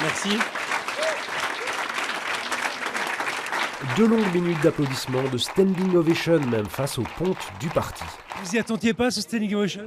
Merci. De longues minutes d'applaudissements, de standing ovation même face aux pontes du parti. Vous y attendiez pas, ce standing ovation?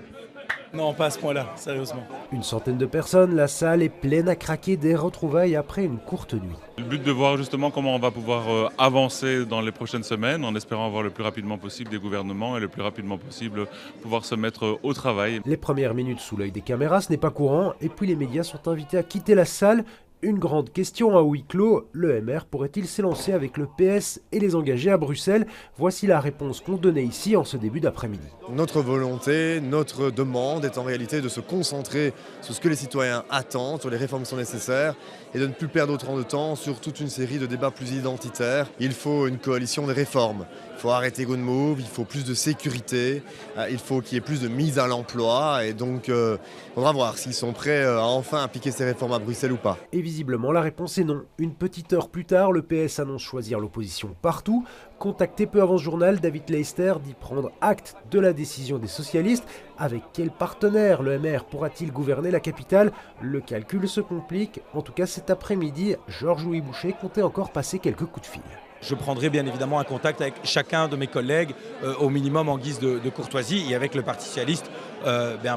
Non, pas à ce point-là, sérieusement. Une centaine de personnes, la salle est pleine à craquer des retrouvailles après une courte nuit. Le but de voir justement comment on va pouvoir avancer dans les prochaines semaines en espérant avoir le plus rapidement possible des gouvernements et le plus rapidement possible pouvoir se mettre au travail. Les premières minutes sous l'œil des caméras, ce n'est pas courant, et puis les médias sont invités à quitter la salle. Une grande question à huis clos, le MR pourrait-il s'élancer avec le PS et les engagés à Bruxelles? Voici la réponse qu'on donnait ici en ce début d'après-midi. Notre volonté, notre demande est en réalité de se concentrer sur ce que les citoyens attendent, sur les réformes qui sont nécessaires et de ne plus perdre autant de temps sur toute une série de débats plus identitaires. Il faut une coalition des réformes, il faut arrêter Good Move, il faut plus de sécurité, il faut qu'il y ait plus de mise à l'emploi et donc il faudra voir s'ils sont prêts à enfin appliquer ces réformes à Bruxelles ou pas. Et visiblement, la réponse est non. Une petite heure plus tard, le PS annonce choisir l'opposition partout. Contacté peu avant ce journal, David Leister dit prendre acte de la décision des socialistes. Avec quel partenaire le MR pourra-t-il gouverner la capitale? Le calcul se complique. En tout cas, cet après-midi, Georges-Louis Boucher comptait encore passer quelques coups de fil. Je prendrai bien évidemment un contact avec chacun de mes collègues, au minimum en guise de courtoisie, et avec le Parti socialiste,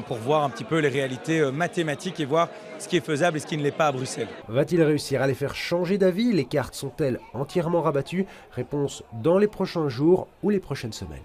pour voir un petit peu les réalités mathématiques et voir ce qui est faisable et ce qui ne l'est pas à Bruxelles. Va-t-il réussir à les faire changer d'avis? Les cartes sont-elles entièrement rabattues? Réponse dans les prochains jours ou les prochaines semaines.